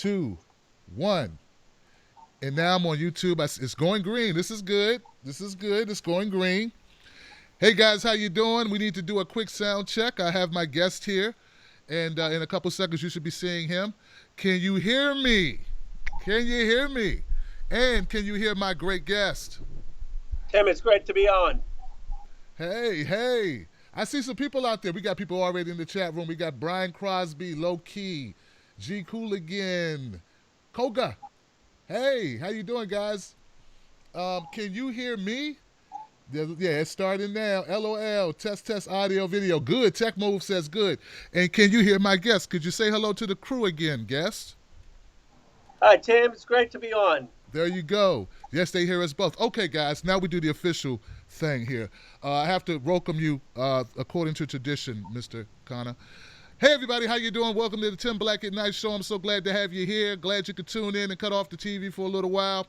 2, 1. And now I'm on YouTube. It's going green. This is good. This is good. It's going green. Hey guys, how you doing? We need to do a quick sound check. I have my guest here, and in a couple seconds you should be seeing him. Can you hear me? Can you hear me? And can you hear my great guest? Tim, it's great to be on. Hey. I see some people out there. We got people already in the chat room. We got Brian Crosby, Low Key, G Cooligan, Koga. Hey, how you doing, guys? Can you hear me? Yeah, it's starting now. LOL, test, audio, video. Good. Tech Move says good. And can you hear my guest? Could you say hello to the crew again, guest? Hi, Tim. It's great to be on. There you go. Yes, they hear us both. Okay, guys, now we do the official thing here. I have to welcome you according to tradition, Mr. Khanna. Hey, everybody, how you doing? Welcome to the Tim Black at Night Show. I'm so glad to have you here. Glad you could tune in and cut off the TV for a little while.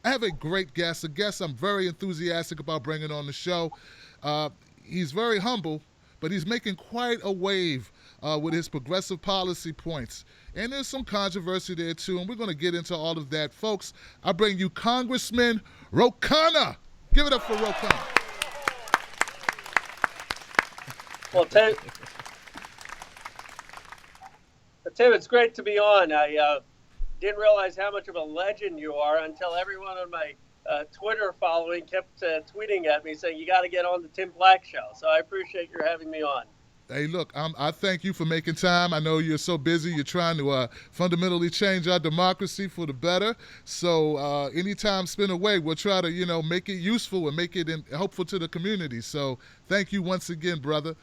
I have a great guest, a guest I'm very enthusiastic about bringing on the show. He's very humble, but he's making quite a wave with his progressive policy points. And there's some controversy there, too, and we're going to get into all of that. Folks, I bring you Congressman Khanna. Give it up for Khanna. Well, Tim, it's great to be on. I didn't realize how much of a legend you are until everyone on my Twitter following kept tweeting at me saying, you got to get on the Tim Black Show. So I appreciate your having me on. Hey, look, I thank you for making time. I know you're so busy. You're trying to fundamentally change our democracy for the better. So any time spent away, we'll try to, make it useful and make it helpful to the community. So thank you once again, brother.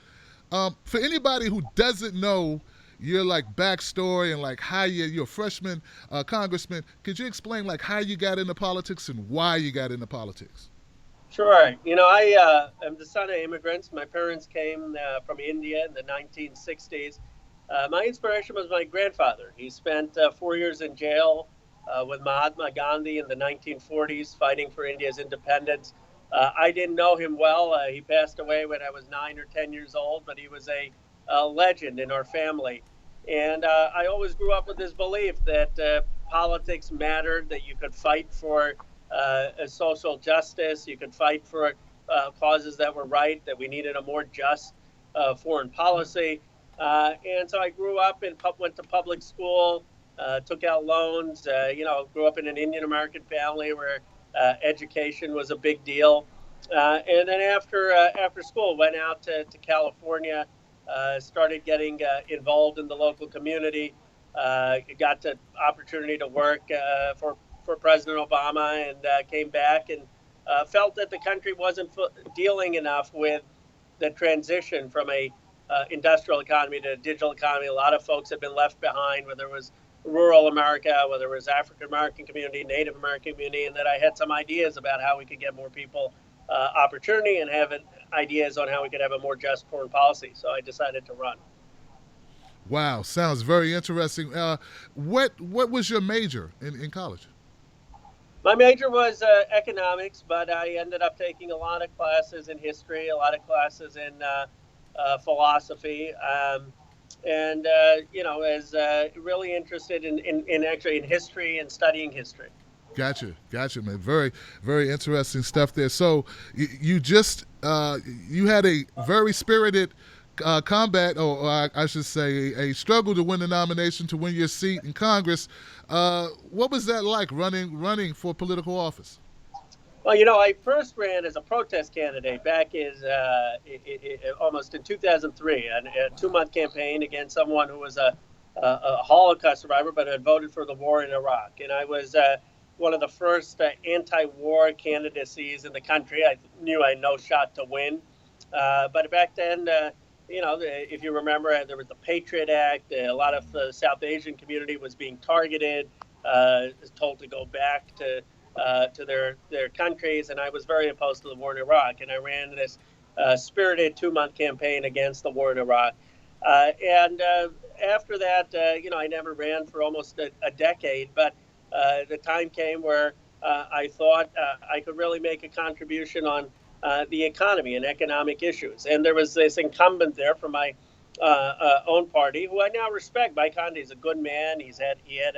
For anybody who doesn't know your backstory and how you're a freshman congressman, could you explain how you got into politics and why you got into politics? Sure. I am the son of immigrants. My parents came from India in the 1960s. My inspiration was my grandfather. He spent 4 years in jail with Mahatma Gandhi in the 1940s, fighting for India's independence. I didn't know him well. He passed away when I was 9 or 10 years old, but he was a legend in our family. And I always grew up with this belief that politics mattered, that you could fight for social justice, you could fight for causes that were right, that we needed a more just foreign policy. And so I grew up and went to public school, took out loans, grew up in an Indian American family where education was a big deal. And then after school, went out to California, started getting involved in the local community, got the opportunity to work for President Obama, and came back and felt that the country wasn't dealing enough with the transition from a industrial economy to a digital economy. A lot of folks have been left behind, whether it was rural America, whether it was African American community, Native American community, and that I had some ideas about how we could get more people opportunity and have ideas on how we could have a more just foreign policy. So I decided to run. Wow, sounds very interesting. What was your major in college? My major was economics, but I ended up taking a lot of classes in history, a lot of classes in philosophy, and was really interested in history and studying history. Gotcha, man. Very, very interesting stuff there. So you just you had a very spirited combat, or I should say a struggle to win the nomination to win your seat in Congress. What was that like running for political office? Well, I first ran as a protest candidate back almost in 2003, a 2-month campaign against someone who was a Holocaust survivor, but had voted for the war in Iraq. And I was one of the first anti-war candidacies in the country. I knew I had no shot to win. But back then, if you remember, there was the Patriot Act. A lot of the South Asian community was being targeted, told to go back to their countries. And I was very opposed to the war in Iraq. And I ran this spirited 2-month campaign against the war in Iraq. And after that, I never ran for almost a decade. But the time came where I thought I could really make a contribution on the economy and economic issues. And there was this incumbent there from my own party, who I now respect. Mike Khanna is a good man. He had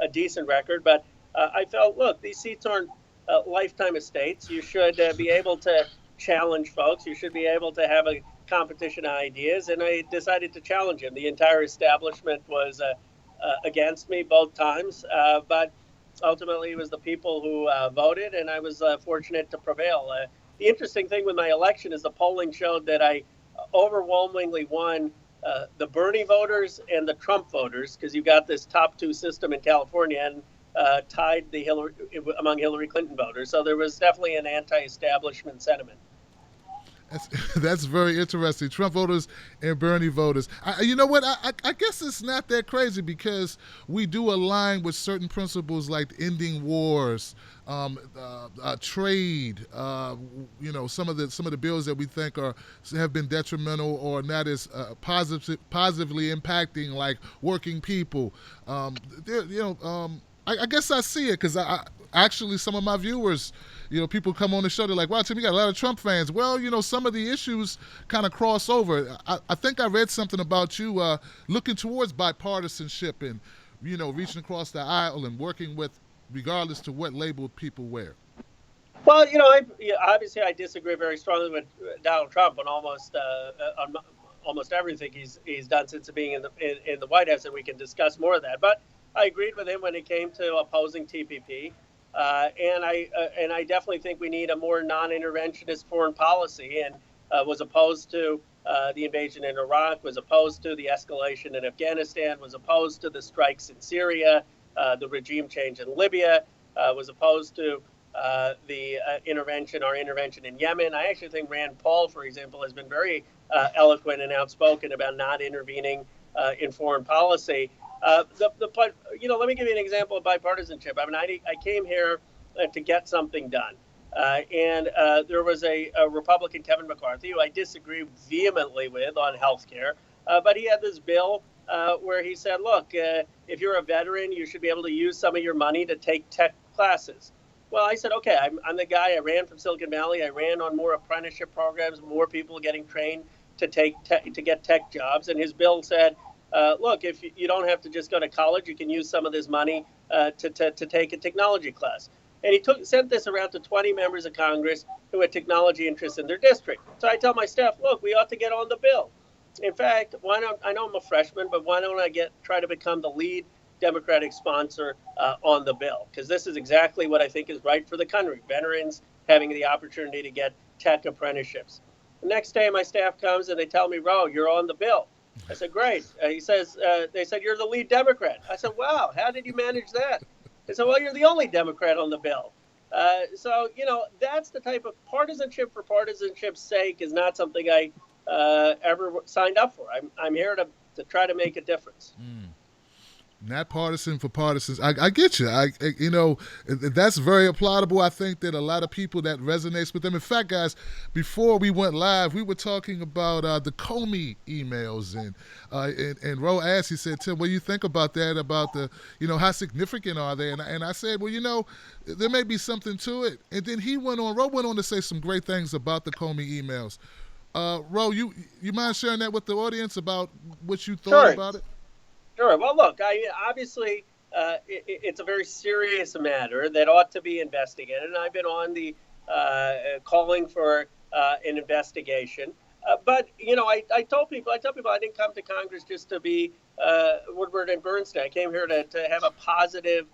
a decent record, but I felt, look, these seats aren't lifetime estates. You should be able to challenge folks. You should be able to have a competition of ideas. And I decided to challenge him. The entire establishment was against me both times, but ultimately it was the people who voted, and I was fortunate to prevail. The interesting thing with my election is the polling showed that I overwhelmingly won the Bernie voters and the Trump voters, because you've got this top two system in California, and tied the among Hillary Clinton voters. So there was definitely an anti-establishment sentiment. That's very interesting. Trump voters and Bernie voters. You know what? I guess it's not that crazy because we do align with certain principles like ending wars, trade. Some of the bills that we think have been detrimental or not as positively impacting like working people. I guess I see it because I actually some of my viewers, people come on the show. They're like, "Wow, Tim, you got a lot of Trump fans." Well, some of the issues kind of cross over. I think I read something about you looking towards bipartisanship and reaching across the aisle and working with, regardless to what label people wear. Well, obviously I disagree very strongly with Donald Trump on almost everything he's done since being in the White House, and we can discuss more of that. But I agreed with him when it came to opposing TPP, and I definitely think we need a more non-interventionist foreign policy, and was opposed to the invasion in Iraq, was opposed to the escalation in Afghanistan, was opposed to the strikes in Syria, the regime change in Libya, was opposed to our intervention in Yemen. I actually think Rand Paul, for example, has been very eloquent and outspoken about not intervening in foreign policy. Let me give you an example of bipartisanship. I mean, I came here to get something done. And there was a Republican, Kevin McCarthy, who I disagree vehemently with on health care. But he had this bill where he said, look, if you're a veteran, you should be able to use some of your money to take tech classes. Well, I said, okay, I'm the guy. I ran from Silicon Valley. I ran on more apprenticeship programs, more people getting trained to get tech jobs. And his bill said, look, if you don't have to just go to college, you can use some of this money to take a technology class. And he sent this around to 20 members of Congress who had technology interests in their district. So I tell my staff, look, we ought to get on the bill. In fact, I know I'm a freshman, but why don't I try to become the lead Democratic sponsor on the bill? Because this is exactly what I think is right for the country. Veterans having the opportunity to get tech apprenticeships. The next day, my staff comes and they tell me, Ro, you're on the bill. I said, great. They said, you're the lead Democrat. I said, wow, how did you manage that? They said, well, you're the only Democrat on the bill. So, that's the type of partisanship for partisanship's sake is not something I ever signed up for. I'm here to try to make a difference. Not partisan for partisans. I get you. That's very applaudable. I think that a lot of people that resonates with them. In fact, guys, before we went live, we were talking about the Comey emails, and Ro asked, he said, Tim, what do you think about that? About the, how significant are they? And I said, well, there may be something to it. And then Ro went on to say some great things about the Comey emails. Ro, you mind sharing that with the audience about what you thought about it? Sure. Well, look, obviously it's a very serious matter that ought to be investigated, and I've been on the calling for an investigation. But I told people I didn't come to Congress just to be Woodward and Bernstein. I came here to have a positive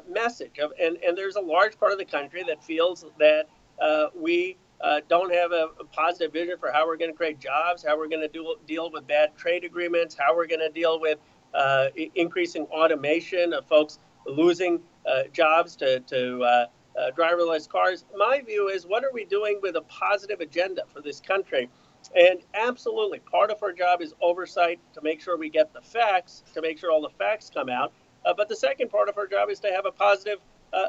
message, and there's a large part of the country that feels that we don't have a positive vision for how we're going to create jobs, how we're going to deal with bad trade agreements, how we're going to deal with increasing automation of folks losing jobs to driverless cars. My view is, what are we doing with a positive agenda for this country? And absolutely, part of our job is oversight to make sure we get the facts, to make sure all the facts come out. But the second part of our job is to have a positive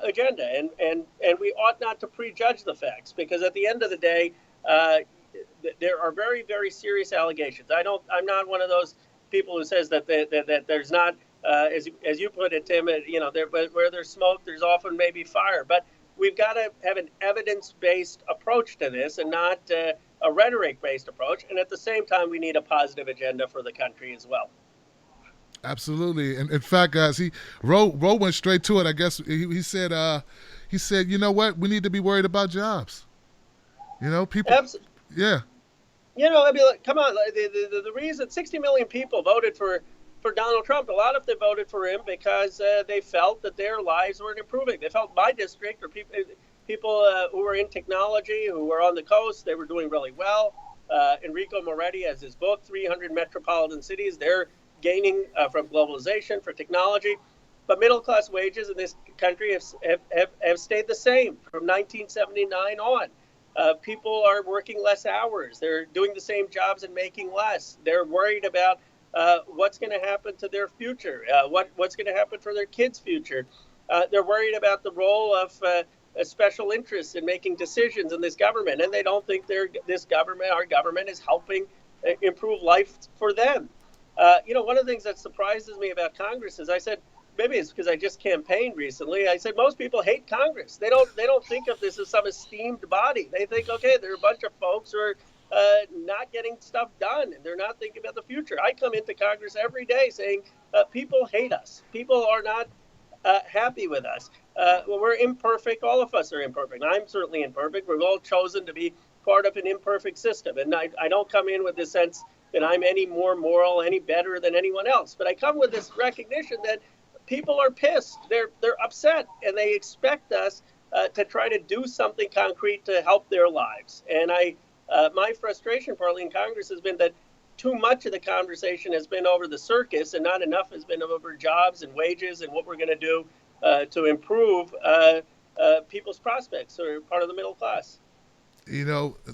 agenda, and we ought not to prejudge the facts, because at the end of the day, there are very, very serious allegations. I'm not one of those people who says that there's not, as you put it, Tim, where there's smoke, there's often maybe fire. But we've got to have an evidence-based approach to this, and not a rhetoric-based approach, and at the same time, we need a positive agenda for the country as well. Absolutely. And in fact, guys, Roe went straight to it. I guess he said, you know what? We need to be worried about jobs. People. Abs- Yeah. I mean, come on. The reason 60 million people voted for Donald Trump, a lot of them voted for him because they felt that their lives weren't improving. They felt my district or people who were in technology, who were on the coast, they were doing really well. Enrico Moretti has his book, 300 Metropolitan Cities. They're gaining from globalization for technology. But middle class wages in this country have stayed the same from 1979 on. People are working less hours. They're doing the same jobs and making less. They're worried about what's going to happen to their future, what's going to happen for their kids' future. They're worried about the role of special interests in making decisions in this government, and they don't think our government, is helping improve life for them. One of the things that surprises me about Congress is I said, maybe it's because I just campaigned recently. I said most people hate Congress. They don't think of this as some esteemed body. They think, okay, there are a bunch of folks who are not getting stuff done, and they're not thinking about the future. I come into Congress every day saying people hate us. People are not happy with us. We're imperfect. All of us are imperfect. I'm certainly imperfect. We've all chosen to be part of an imperfect system, and I don't come in with the sense that I'm any more moral, any better than anyone else. But I come with this recognition that people are pissed. They're upset, and they expect us to try to do something concrete to help their lives. And my frustration, partly in Congress, has been that too much of the conversation has been over the circus, and not enough has been over jobs and wages and what we're going to do to improve people's prospects or part of the middle class.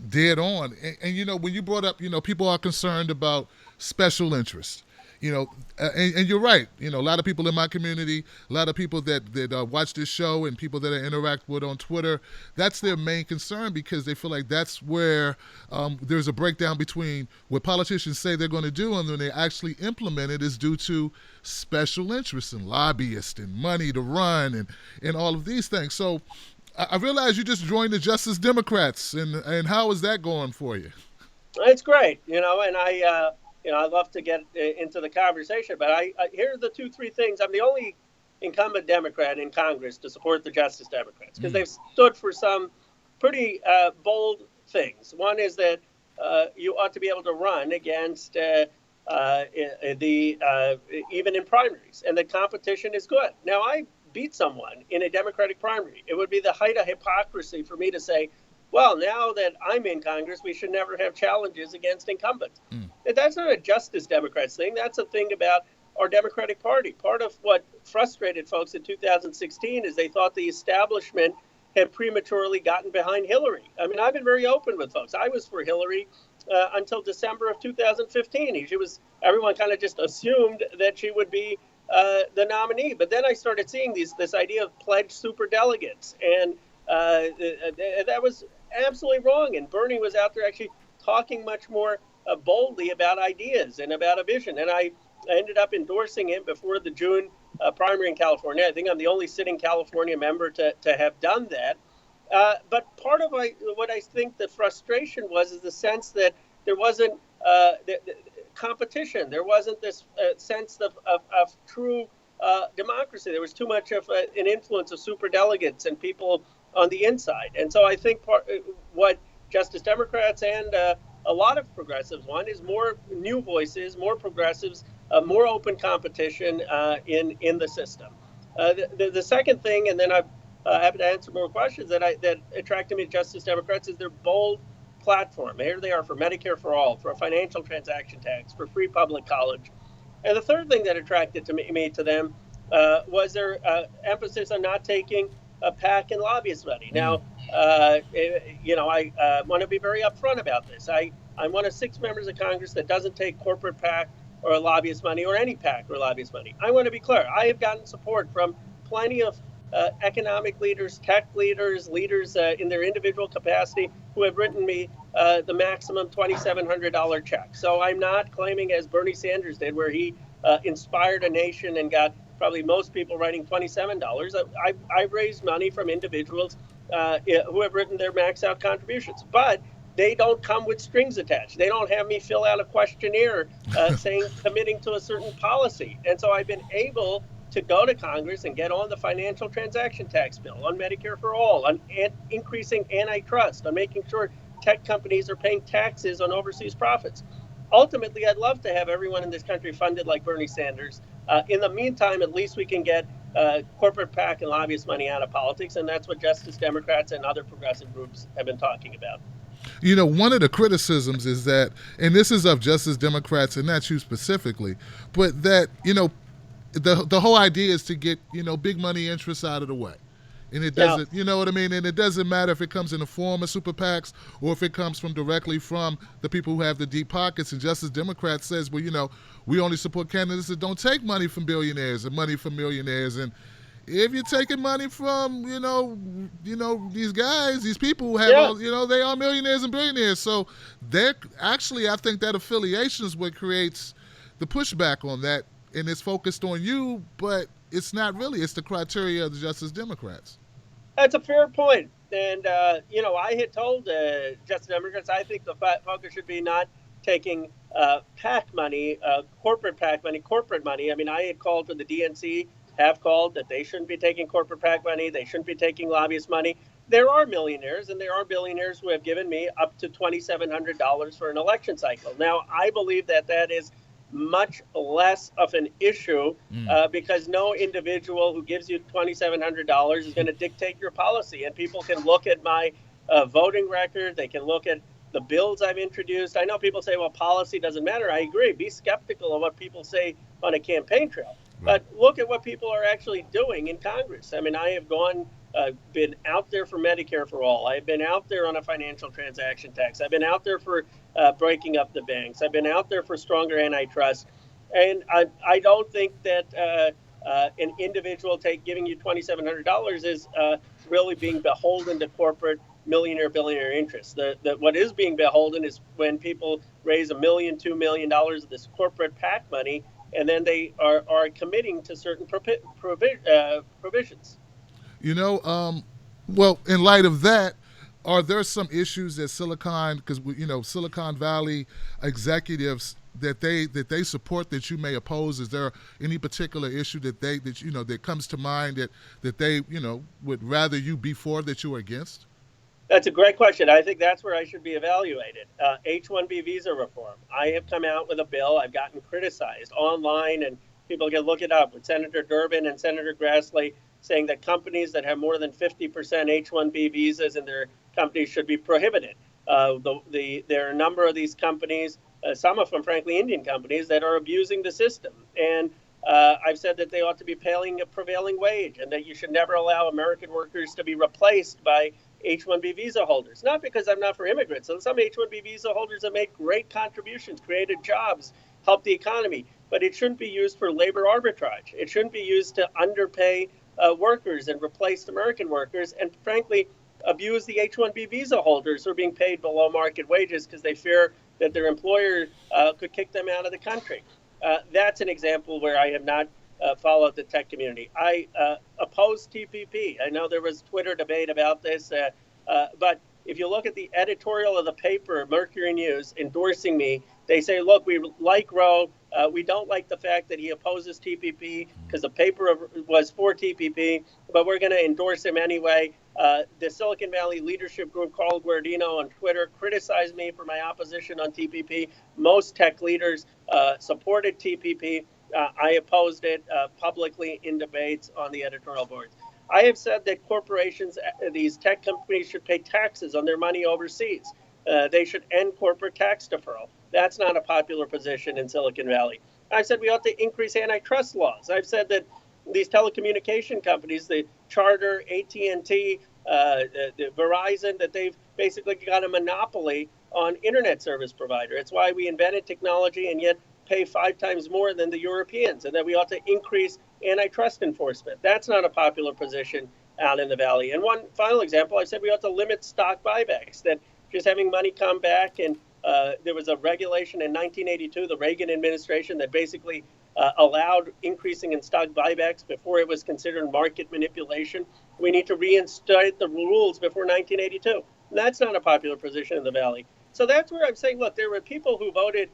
Dead on. And when you brought up, people are concerned about special interests. And you're right. A lot of people in my community, a lot of people that watch this show, and people that I interact with on Twitter, that's their main concern, because they feel like that's where there's a breakdown between what politicians say they're going to do and when they actually implement it is due to special interests and lobbyists and money to run and all of these things. So I realize you just joined the Justice Democrats, and how is that going for you? It's great, and I'd love to get into the conversation, but here are the 2-3 things. I'm the only incumbent Democrat in Congress to support the Justice Democrats because they've stood for some pretty bold things. One is that you ought to be able to run against even in primaries, and the competition is good. Now, I beat someone in a Democratic primary. It would be the height of hypocrisy for me to say, well, now that I'm in Congress, we should never have challenges against incumbents. That's not a Justice Democrats thing. That's a thing about our Democratic Party. Part of what frustrated folks in 2016 is they thought the establishment had prematurely gotten behind Hillary. I mean, I've been very open with folks. I was for Hillary until December of 2015. Everyone kind of just assumed that she would be the nominee. But then I started seeing this idea of pledged superdelegates, and that was absolutely wrong. And Bernie was out there actually talking much more boldly about ideas and about a vision. And I ended up endorsing him before the June primary in California. I think I'm the only sitting California member to have done that. But part of what I think the frustration was is the sense that there wasn't competition. There wasn't this sense of true democracy. There was too much of an influence of superdelegates and people on the inside. And so I think what Justice Democrats and a lot of progressives want is more new voices, more progressives, more open competition in the system. The second thing, and then I'm happy to answer more questions, that attracted me to Justice Democrats is their bold platform. Here they are for Medicare for all, for a financial transaction tax, for free public college. And the third thing that attracted me to them was their emphasis on not taking PAC and lobbyist money. Now, I want to be very upfront about this. I'm one of 6 members of Congress that doesn't take corporate PAC or lobbyist money or any PAC or lobbyist money. I want to be clear. I have gotten support from plenty of economic leaders, tech leaders in their individual capacity who have written me the maximum $2,700 check. So I'm not claiming, as Bernie Sanders did, where he inspired a nation and got probably most people writing $27. I've raised money from individuals who have written their max out contributions. But they don't come with strings attached. They don't have me fill out a questionnaire saying committing to a certain policy. And so I've been able to go to Congress and get on the financial transaction tax bill, on Medicare for all, on increasing antitrust, on making sure tech companies are paying taxes on overseas profits. Ultimately, I'd love to have everyone in this country funded like Bernie Sanders. In the meantime, at least we can get corporate PAC and lobbyist money out of politics, and that's what Justice Democrats and other progressive groups have been talking about. One of the criticisms is that, and this is of Justice Democrats and not you specifically, but that, the whole idea is to get, big money interests out of the way. And it Now, doesn't, you know what I mean? And it doesn't matter if it comes in the form of super PACs or if it comes from directly from the people who have the deep pockets. And Justice Democrats says, well, we only support candidates that don't take money from billionaires and money from millionaires. And if you're taking money from, these guys, these people who have, yeah, all, they are millionaires and billionaires. So they're actually, I think that affiliation is what creates the pushback on that. And it's focused on you, but it's not really. It's the criteria of the Justice Democrats. that's a fair point. And, I had told Justice Democrats I think the focus should be not taking PAC money, corporate money. I mean, I had called for the DNC, have called that they shouldn't be taking corporate PAC money. They shouldn't be taking lobbyist money. There are millionaires and there are billionaires who have given me up to $2,700 for an election cycle. Now, I believe that is much less of an issue because no individual who gives you $2,700 is going to dictate your policy. And people can look at my voting record. They can look at the bills I've introduced. I know people say, well, policy doesn't matter. I agree. Be skeptical of what people say on a campaign trail. But look at what people are actually doing in Congress. I mean, I have been out there for Medicare for all. I've been out there on a financial transaction tax. I've been out there for breaking up the banks. I've been out there for stronger antitrust. And I don't think that an individual giving you $2,700 is really being beholden to corporate billionaire interests. What is being beholden is when people raise $1 million, $2 million of this corporate PAC money, and then they are committing to certain provisions. Well, in light of that, are there some issues that because Silicon Valley executives that they support that you may oppose? Is there any particular issue that comes to mind that they would rather you be for that you are against? That's a great question. I think that's where I should be evaluated. H-1B visa reform. I have come out with a bill. I've gotten criticized online, and people can look it up, with Senator Durbin and Senator Grassley saying that companies that have more than 50% H-1B visas in their companies should be prohibited. There are a number of these companies, some of them, frankly, Indian companies, that are abusing the system. And I've said that they ought to be paying a prevailing wage and that you should never allow American workers to be replaced by H-1B visa holders. Not because I'm not for immigrants. Some H-1B visa holders have made great contributions, created jobs, helped the economy. But it shouldn't be used for labor arbitrage. It shouldn't be used to underpay workers and replace American workers, and frankly, abuse the H-1B visa holders who are being paid below market wages because they fear that their employer could kick them out of the country. That's an example where I have not followed the tech community. I oppose TPP. I know there was Twitter debate about this, but if you look at the editorial of the paper, Mercury News, endorsing me, they say, look, we like Roe. We don't like the fact that he opposes TPP because the paper was for TPP, but we're going to endorse him anyway. The Silicon Valley leadership group, Carl Guardino on Twitter, criticized me for my opposition on TPP. Most tech leaders supported TPP. I opposed it publicly in debates on the editorial boards. I have said that corporations, these tech companies, should pay taxes on their money overseas. They should end corporate tax deferral. That's not a popular position in Silicon Valley. I've said we ought to increase antitrust laws. I've said that these telecommunication companies, the Charter, AT&T, the Verizon, that they've basically got a monopoly on internet service provider. It's why we invented technology and yet pay 5 times more than the Europeans, and that we ought to increase antitrust enforcement. That's not a popular position out in the Valley. And one final example, I said we ought to limit stock buybacks, that just having money come back. And there was a regulation in 1982, the Reagan administration, that basically allowed increasing in stock buybacks before it was considered market manipulation. We need to reinstate the rules before 1982. That's not a popular position in the Valley. So that's where I'm saying, look, there were people who voted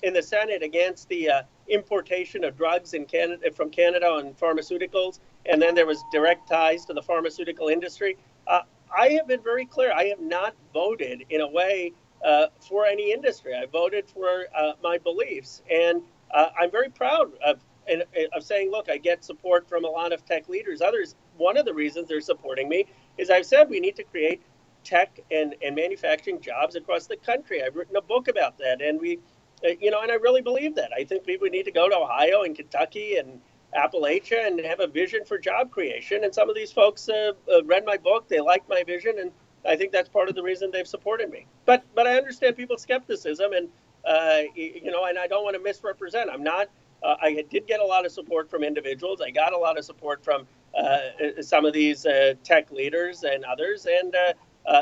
in the Senate against the importation of drugs in Canada from Canada and pharmaceuticals, and then there was direct ties to the pharmaceutical industry. I have been very clear. I have not voted in a way for any industry. I voted for my beliefs, and I'm very proud of saying, look, I get support from a lot of tech leaders. Others, one of the reasons they're supporting me is I've said we need to create tech and manufacturing jobs across the country. I've written a book about that, and and I really believe that. I think people need to go to Ohio and Kentucky and Appalachia and have a vision for job creation. And some of these folks read my book, they liked my vision, and I think that's part of the reason they've supported me. But I understand people's skepticism, and and I don't want to misrepresent. I'm not. I did get a lot of support from individuals. I got a lot of support from some of these tech leaders and others, and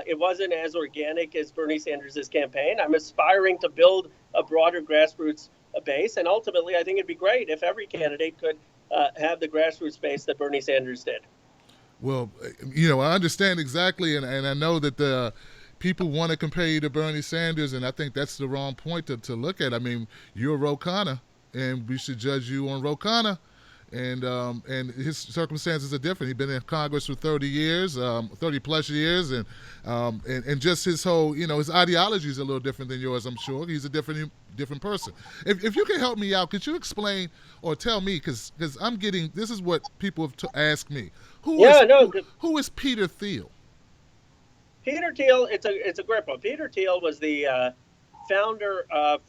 it wasn't as organic as Bernie Sanders' campaign. I'm aspiring to build a broader grassroots base, and ultimately, I think it'd be great if every candidate could have the grassroots base that Bernie Sanders did. Well, I understand exactly, and I know that the people want to compare you to Bernie Sanders, and I think that's the wrong point to look at. I mean, you're Ro Khanna, and we should judge you on Ro Khanna. And his circumstances are different. He's been in Congress for 30 years, 30 plus years, and just his whole, his ideology is a little different than yours. I'm sure he's a different person. If you can help me out, could you explain or tell me, because I'm getting, this is what people have asked me. Who is Peter Thiel? Peter Thiel, it's a great one. Peter Thiel was the founder of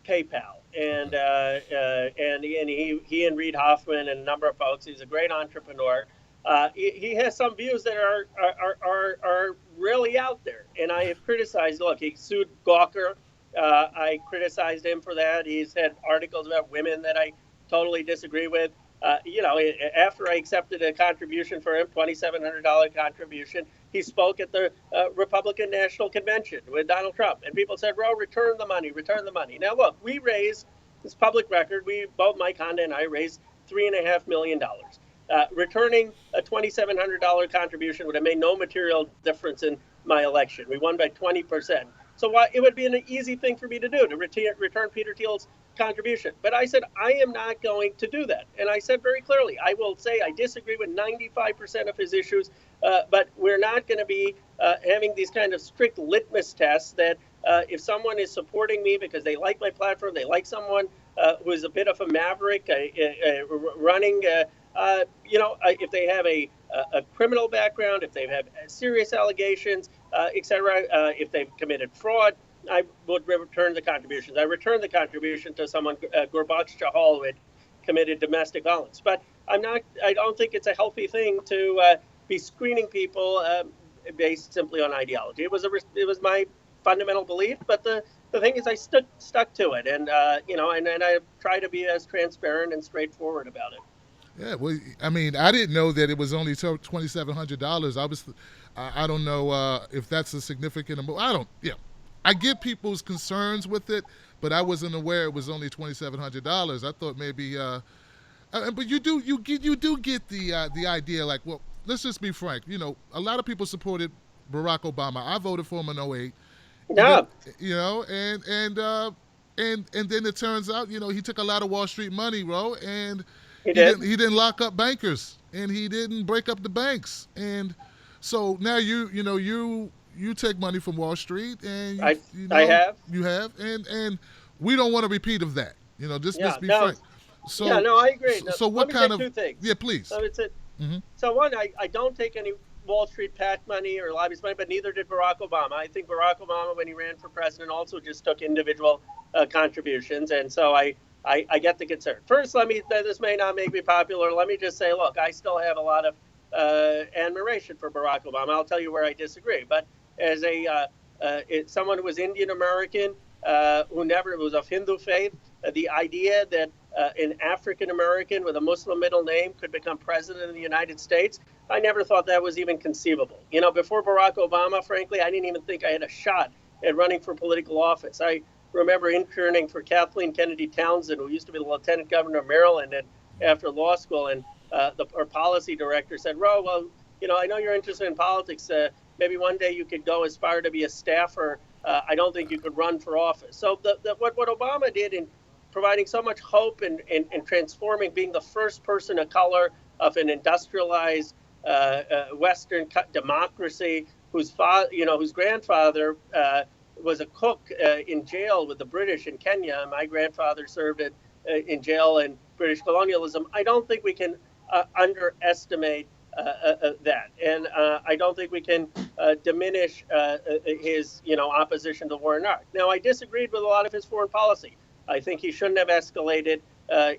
PayPal, and he and Reid Hoffman and a number of folks. He's a great entrepreneur. He has some views that are really out there, and I have criticized. Look, he sued Gawker. I criticized him for that. He's had articles about women that I totally disagree with. After I accepted a contribution for him, $2,700 contribution, he spoke at the Republican National Convention with Donald Trump, and people said, "Ro, return the money, return the money." Now, look, we raised this public record. Both Mike Khanna and I raised $3.5 million. Returning a $2,700 contribution would have made no material difference in my election. We won by 20%. So it would be an easy thing for me to do, to return Peter Thiel's contribution. But I said, I am not going to do that. And I said very clearly, I will say I disagree with 95% of his issues, but we're not going to be having these kind of strict litmus tests that if someone is supporting me because they like my platform, they like someone who is a bit of a maverick running, if they have a criminal background, if they have serious allegations, etc., if they've committed fraud, I would return the contributions. I returned the contribution to someone, Gurbaksh Chahal, who had committed domestic violence. But I don't think it's a healthy thing to be screening people based simply on ideology. It was my fundamental belief, but the thing is, I stuck to it, and and I try to be as transparent and straightforward about it. Yeah, well, I mean, I didn't know that it was only $2,700. I don't know if that's a significant amount. I get people's concerns with it, but I wasn't aware it was only $2,700. I thought maybe, but you do get the idea. Like, well, let's just be frank. A lot of people supported Barack Obama. I voted for him in 2008. Yeah. And then it turns out, he took a lot of Wall Street money, Ro, and he he didn't lock up bankers, and he didn't break up the banks, and so now you take money from Wall Street, and I have, and we don't want a repeat of that. Just be frank. So I agree. So what kind of 2 things? Yeah, please. So one, I don't take any Wall Street PAC money or lobbyist money, but neither did Barack Obama. I think Barack Obama, when he ran for president, also just took individual contributions, and so I get the concern. First, this may not make me popular. Let me just say, look, I still have a lot of admiration for Barack Obama. I'll tell you where I disagree. But as someone who was Indian American, who never was of Hindu faith, the idea that an African American with a Muslim middle name could become president of the United States, I never thought that was even conceivable. Before Barack Obama, frankly, I didn't even think I had a shot at running for political office. I remember interning for Kathleen Kennedy Townsend, who used to be the lieutenant governor of Maryland, and after law school, and our policy director said, "Ro, well, I know you're interested in politics. maybe one day you could go aspire to be a staffer. I don't think you could run for office. So what Obama did in providing so much hope and transforming, being the first person of color of an industrialized Western democracy, whose grandfather was a cook in jail with the British in Kenya. My grandfather served in jail in British colonialism. I don't think we can underestimate that, and I don't think we can diminish his, opposition to war in Iraq. Now, I disagreed with a lot of his foreign policy. I think he shouldn't have escalated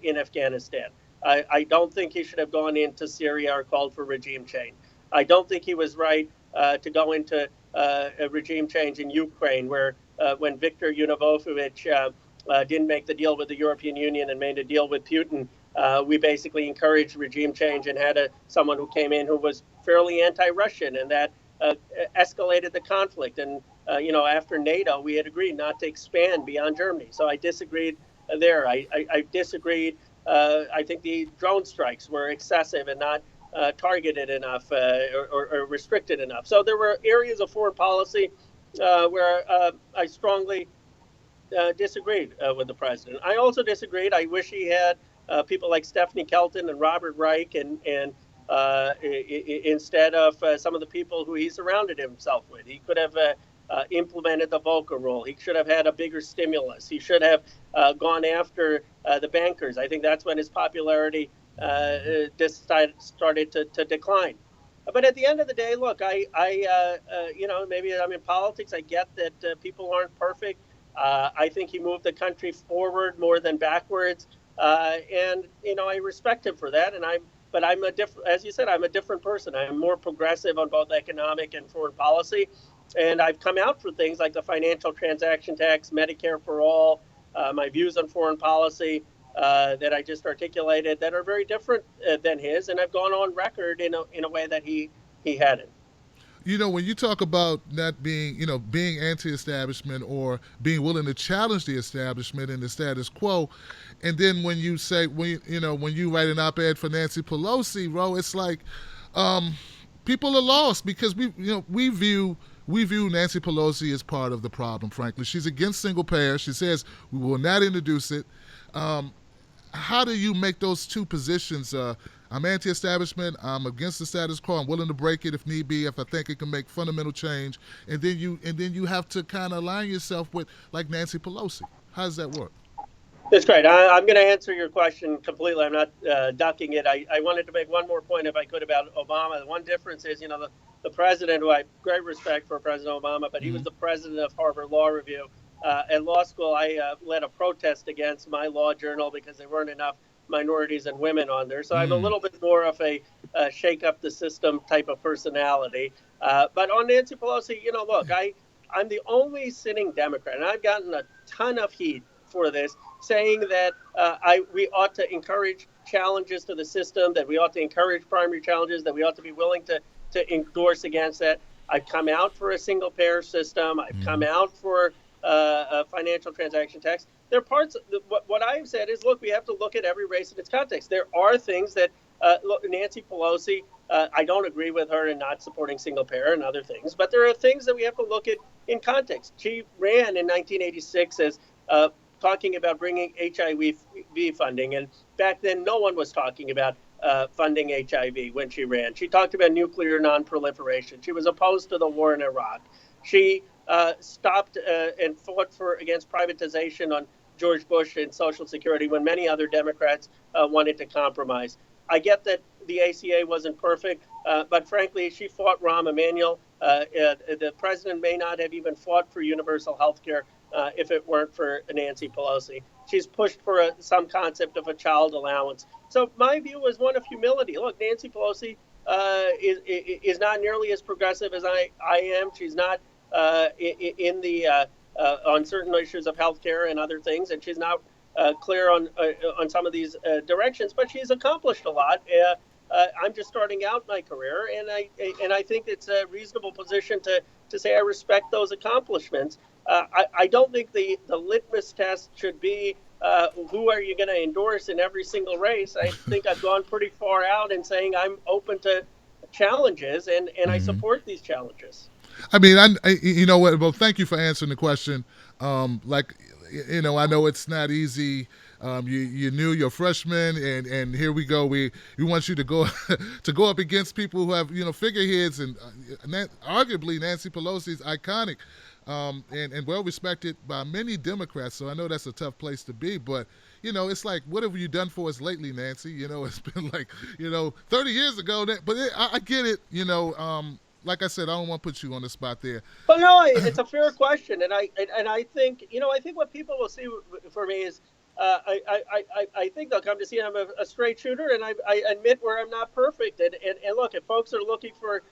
in Afghanistan. I don't think he should have gone into Syria or called for regime change. I don't think he was right to go into a regime change in Ukraine, where when Viktor Yanukovych didn't make the deal with the European Union and made a deal with Putin, we basically encouraged regime change and had someone who came in who was fairly anti-Russian, and that escalated the conflict. And after NATO, we had agreed not to expand beyond Germany. So I disagreed there. I disagreed. I think the drone strikes were excessive and not targeted enough or restricted enough. So there were areas of foreign policy where I strongly disagreed with the president. I also disagreed. I wish he had people like Stephanie Kelton and Robert Reich, and instead of some of the people who he surrounded himself with. He could have implemented the Volcker rule. He should have had a bigger stimulus. He should have gone after the bankers. I think that's when his popularity started to decline. But at the end of the day, look, maybe I'm in politics. I get that people aren't perfect. I think he moved the country forward more than backwards, and I respect him for that. But I'm a different, as you said, I'm a different person. I'm more progressive on both economic and foreign policy, and I've come out for things like the financial transaction tax, Medicare for all, my views on foreign policy that I just articulated that are very different than his, and I've gone on record in a way that he hadn't. When you talk about not being, being anti-establishment or being willing to challenge the establishment and the status quo, and then when you say, when you write an op-ed for Nancy Pelosi, bro, it's like people are lost because we view Nancy Pelosi as part of the problem. Frankly, she's against single payer. She says we will not introduce it. How do you make those two positions? I'm anti-establishment. I'm against the status quo. I'm willing to break it if need be, if I think it can make fundamental change. And then you have to kind of align yourself with like Nancy Pelosi. How does that work? That's great. I'm going to answer your question completely. I'm not ducking it. I wanted to make one more point, if I could, about Obama. The one difference is, the president, who I have great respect for President Obama, but he was the president of Harvard Law Review. At law school, I led a protest against my law journal because there weren't enough minorities and women on there. So I'm a little bit more of a shake up the system type of personality. But on Nancy Pelosi, look, I'm the only sitting Democrat, and I've gotten a ton of heat for this, saying that we ought to encourage challenges to the system, that we ought to encourage primary challenges, that we ought to be willing to endorse against that. I've come out for a single payer system. I've come out for a financial transaction tax. There are parts of what I've said is, look, we have to look at every race in its context. There are things that Nancy Pelosi, I don't agree with her in not supporting single payer and other things, but there are things that we have to look at in context. She ran in 1986 as talking about bringing HIV funding, and back then no one was talking about funding HIV when she ran. She talked about nuclear nonproliferation. She was opposed to the war in Iraq. She stopped and fought against privatization on George Bush and Social Security when many other Democrats wanted to compromise. I get that the ACA wasn't perfect, but frankly, she fought Rahm Emanuel. The president may not have even fought for universal health care if it weren't for Nancy Pelosi. She's pushed for some concept of a child allowance. So my view is one of humility. Look, Nancy Pelosi is not nearly as progressive as I am. She's not in the on certain issues of healthcare and other things, and she's not clear on some of these directions. But she's accomplished a lot. I'm just starting out my career, and I think it's a reasonable position to say I respect those accomplishments. I don't think the litmus test should be who are you going to endorse in every single race. I think I've gone pretty far out in saying I'm open to challenges, and I Mm-hmm. support these challenges. I mean, you know what? Well, thank you for answering the question. Like, I know it's not easy. You knew you're a freshman, and here we go. We want you to go to go up against people who have figureheads, and arguably Nancy Pelosi's iconic, and well respected by many Democrats. So I know that's a tough place to be, but it's like, what have you done for us lately, Nancy? It's been like 30 years ago. But I get it. Like I said, I don't want to put you on the spot there. Well, no, it's a fair question, and I think I think what people will see for me is I think they'll come to see I'm a straight shooter, and I admit where I'm not perfect. And look, if folks are looking for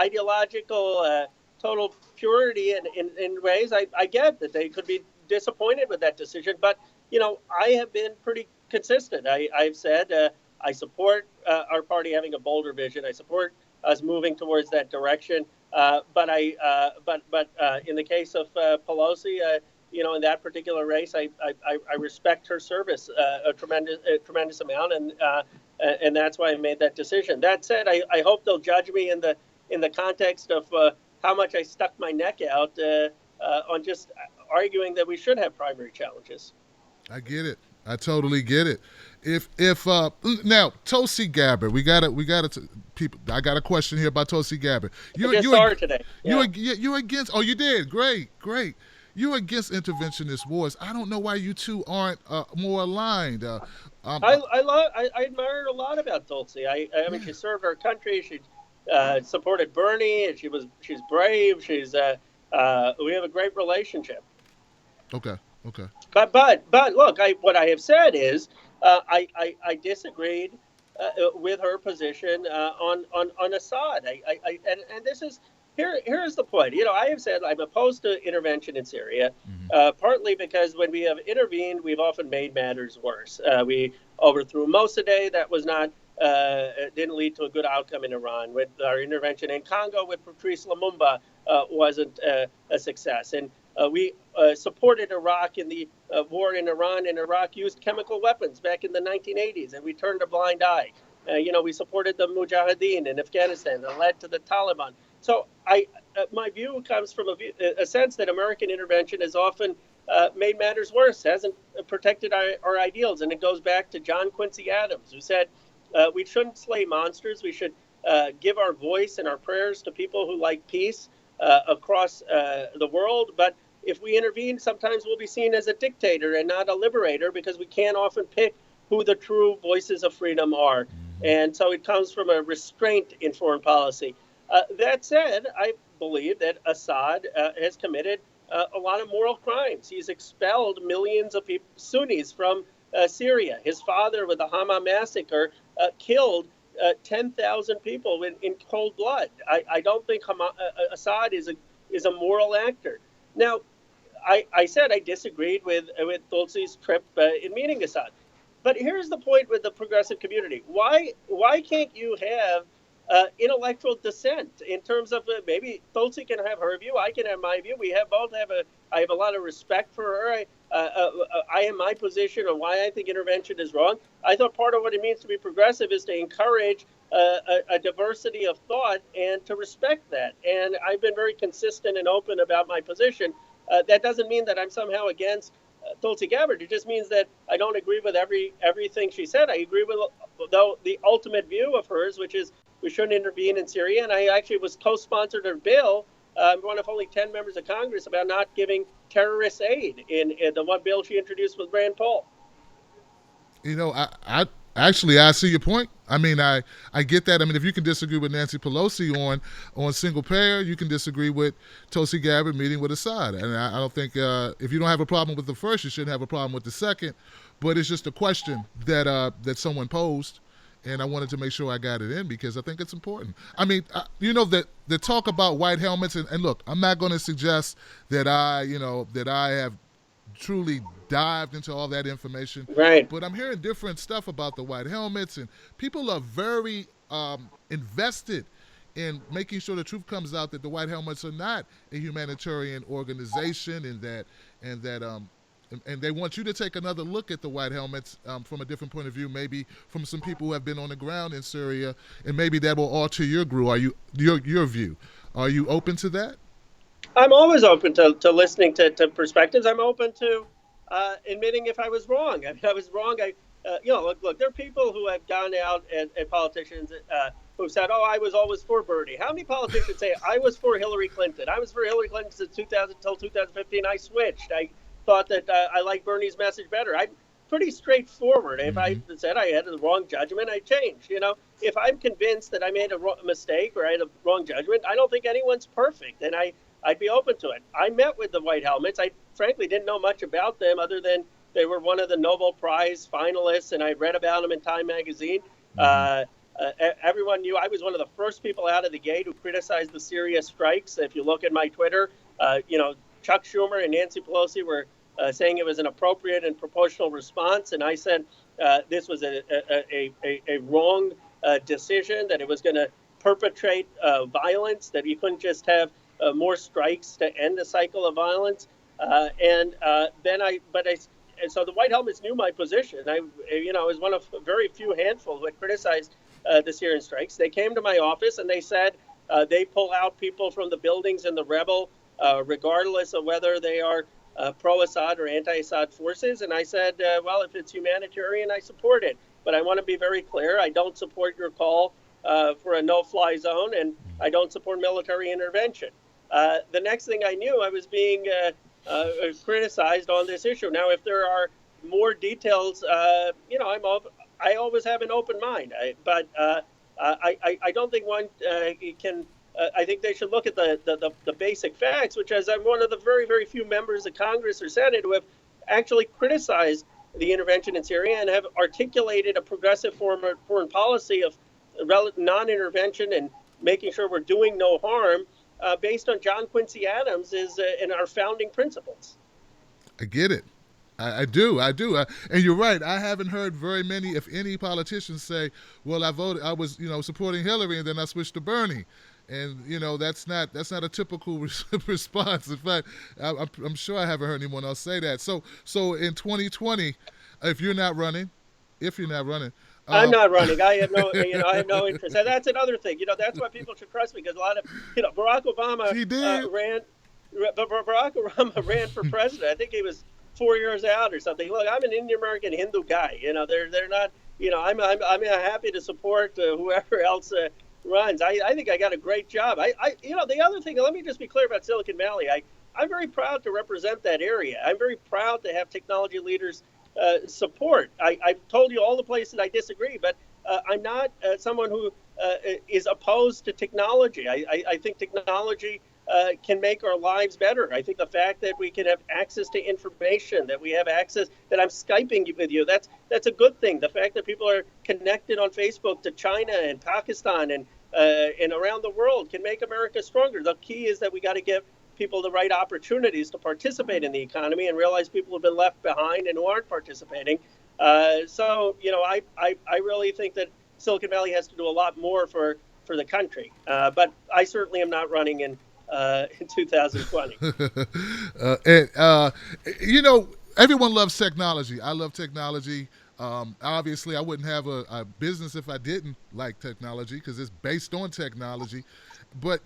ideological total purity in ways, I get that they could be disappointed with that decision. But I have been pretty consistent. I've said I support our party having a bolder vision. I support us moving towards that direction. But in the case of Pelosi, in that particular race, I respect her service a tremendous amount, and that's why I made that decision. That said, I hope they'll judge me in the context of how much I stuck my neck out on just arguing that we should have primary challenges. I get it. I totally get it. If now Tulsi Gabbard, people. I got a question here about Tulsi Gabbard. I just saw her today. Yeah. You against? Oh, you did. Great. You against interventionist wars. I don't know why you two aren't more aligned. I admired a lot about Tulsi. I mean, she served our country. She supported Bernie, and she's brave. We have a great relationship. Okay. Okay. But look, what I have said is I disagreed with her position on Assad. And this is here's the point. I have said I'm opposed to intervention in Syria, partly because when we have intervened, we've often made matters worse. We overthrew Mossadegh. That was not. Didn't lead to a good outcome in Iran. With our intervention in Congo with Patrice Lumumba wasn't a success. And we supported Iraq in the war in Iran, and Iraq used chemical weapons back in the 1980s, and we turned a blind eye. We supported the Mujahideen in Afghanistan that led to the Taliban. So my view comes from a sense that American intervention has often made matters worse, hasn't protected our ideals. And it goes back to John Quincy Adams, who said, we shouldn't slay monsters. We should give our voice and our prayers to people who like peace across the world. But if we intervene, sometimes we'll be seen as a dictator and not a liberator, because we can't often pick who the true voices of freedom are. And so it comes from a restraint in foreign policy. That said, I believe that Assad has committed a lot of moral crimes. He's expelled millions of Sunnis from Syria. His father, with the Hama massacre, killed 10,000 people in cold blood. I don't think Assad is a moral actor. Now, I said I disagreed with Tulsi's trip in meeting Assad. But here's the point with the progressive community. Why can't you have intellectual dissent in terms of maybe Tulsi can have her view, I can have my view. I have a lot of respect for her. I have my position on why I think intervention is wrong. I thought part of what it means to be progressive is to encourage a diversity of thought and to respect that. And I've been very consistent and open about my position. That doesn't mean that I'm somehow against Tulsi Gabbard. It just means that I don't agree with everything she said. I agree with the ultimate view of hers, which is we shouldn't intervene in Syria. And I actually was co-sponsored a bill. I'm one of only 10 members of Congress about not giving terrorist aid in the one bill she introduced with Rand Paul. I actually I see your point. I mean, I get that. I mean, if you can disagree with Nancy Pelosi on single payer, you can disagree with Tulsi Gabbard meeting with Assad. And I don't think if you don't have a problem with the first, you shouldn't have a problem with the second. But it's just a question that someone posed, and I wanted to make sure I got it in because I think it's important. I mean, that the talk about white helmets, and look, I'm not going to suggest that I have truly dived into all that information. Right. But I'm hearing different stuff about the white helmets, and people are very invested in making sure the truth comes out that the white helmets are not a humanitarian organization, and that and they want you to take another look at the white helmets from a different point of view, maybe from some people who have been on the ground in Syria, and maybe that will alter your view. Your view? Are you open to that? I'm always open to listening to perspectives. I'm open to admitting if I was wrong. I mean, I was wrong. Look, there are people who have gone out and politicians who've said, "Oh, I was always for Bernie." How many politicians say, "I was for Hillary Clinton. I was for Hillary Clinton since 2000 until 2015. I switched. I thought that I liked Bernie's message better." I'm pretty straightforward. If I Mm-hmm. said I had the wrong judgment, I changed. If I'm convinced that I made a mistake or I had a wrong judgment, I don't think anyone's perfect, and I'd be open to it. I met with the White Helmets. I frankly didn't know much about them other than they were one of the Nobel Prize finalists, and I read about them in Time magazine. Mm-hmm. Everyone knew I was one of the first people out of the gate who criticized the Syria strikes. If you look at my Twitter, Chuck Schumer and Nancy Pelosi were saying it was an appropriate and proportional response, and I said this was a wrong decision, that it was going to perpetrate violence, that you couldn't just have more strikes to end a cycle of violence. So the White Helmets knew my position. I was one of a very few handful who had criticized the Syrian strikes. They came to my office and they said they pull out people from the buildings in the rebel, regardless of whether they are pro-Assad or anti-Assad forces. And I said, well, if it's humanitarian, I support it. But I want to be very clear. I don't support your call for a no-fly zone, and I don't support military intervention. The next thing I knew, I was being criticized on this issue. Now, if there are more details, I always have an open mind. I don't think one can. I think they should look at the basic facts, which is I'm one of the very, very few members of Congress or Senate who have actually criticized the intervention in Syria and have articulated a progressive foreign policy of non-intervention and making sure we're doing no harm, based on John Quincy Adams in our founding principles. I get it. I do. And you're right. I haven't heard very many, if any, politicians say, "Well, I was, supporting Hillary, and then I switched to Bernie." And that's not a typical response. In fact, I'm sure I haven't heard anyone else say that. So in 2020, if you're not running, I'm not running. I have no interest. And that's another thing. That's why people should trust me, because a lot of, Barack Obama he did. Barack Obama ran for president. I think he was 4 years out or something. Look, I'm an Indian American Hindu guy. They're not. I'm happy to support whoever else runs. I think I got a great job. The other thing. Let me just be clear about Silicon Valley. I'm very proud to represent that area. I'm very proud to have technology leaders support. I've told you all the places I disagree, but I'm not someone who is opposed to technology. I think technology can make our lives better. I think the fact that we can have access to information, that we have access, that I'm Skyping with you, that's a good thing. The fact that people are connected on Facebook to China and Pakistan and around the world can make America stronger. The key is that we got to give people the right opportunities to participate in the economy and realize people have been left behind and who aren't participating. I really think that Silicon Valley has to do a lot more for the country. But I certainly am not running in 2020. Everyone loves technology. I love technology. Obviously, I wouldn't have a business if I didn't like technology, because it's based on technology. But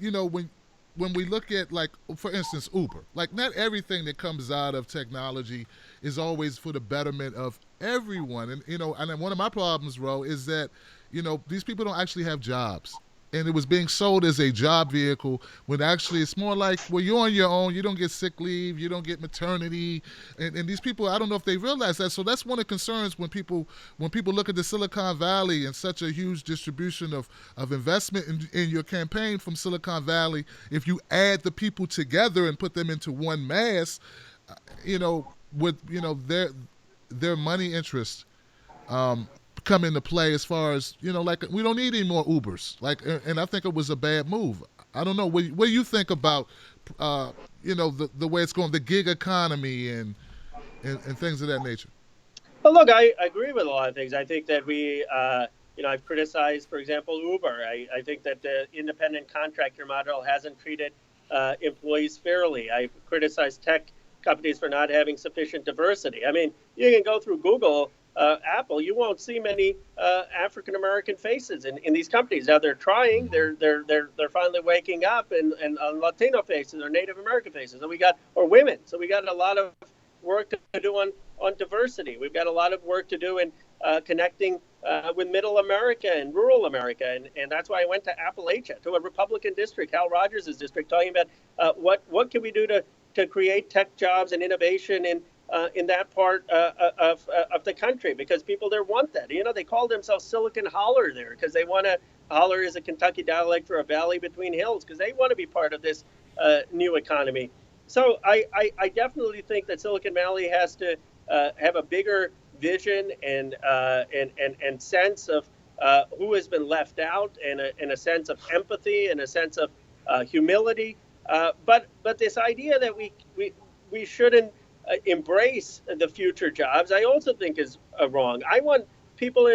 when we look at, like, for instance, Uber, like, not everything that comes out of technology is always for the betterment of everyone. And and one of my problems, Ro, is that these people don't actually have jobs. And it was being sold as a job vehicle, when actually it's more like, well, you're on your own. You don't get sick leave. You don't get maternity. And these people, I don't know if they realize that. So that's one of the concerns when people look at the Silicon Valley and such a huge distribution of investment in your campaign from Silicon Valley. If you add the people together and put them into one mass, with their money interest come into play, as far as like, we don't need any more Ubers, like, and I think it was a bad move. I don't know, what do you think about the way it's going, the gig economy and things of that nature? Well, look, I agree with a lot of things. I think that I've criticized, for example, Uber. I think that the independent contractor model hasn't treated employees fairly. I've criticized tech companies for not having sufficient diversity. I mean, you can go through Google, Apple, you won't see many African American faces in these companies. Now they're trying, they're finally waking up, and Latino faces or Native American faces, and or women. So we got a lot of work to do on diversity. We've got a lot of work to do in connecting with Middle America and rural America, and that's why I went to Appalachia, to a Republican district, Hal Rogers' district, talking about what can we do to create tech jobs and innovation in that part of the country, because people there want that. You know, they call themselves Silicon Holler there because they want to. Holler is a Kentucky dialect for a valley between hills, because they want to be part of this new economy. So I definitely think that Silicon Valley has to have a bigger vision and sense of who has been left out, and a sense of empathy and a sense of humility. But this idea that we shouldn't embrace the future jobs, I also think is wrong. I want people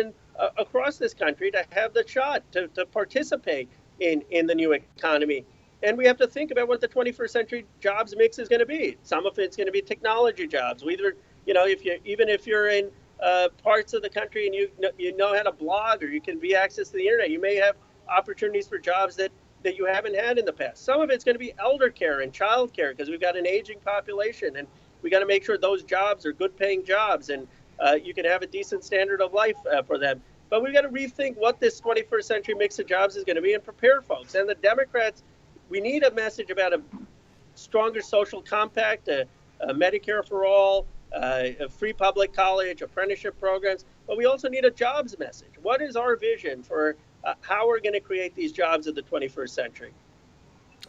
across this country to have the shot to participate in the new economy. And we have to think about what the 21st century jobs mix is going to be. Some of it's going to be technology jobs. Either, if you're in parts of the country and you know how to blog, or you can be access to the internet, you may have opportunities for jobs that you haven't had in the past. Some of it's going to be elder care and child care, because we've got an aging population, and we got to make sure those jobs are good paying jobs, and you can have a decent standard of life for them. But we've got to rethink what this 21st century mix of jobs is going to be and prepare folks. And the Democrats, we need a message about a stronger social compact, a Medicare for all, a free public college, apprenticeship programs. But we also need a jobs message. What is our vision for how we're going to create these jobs of the 21st century?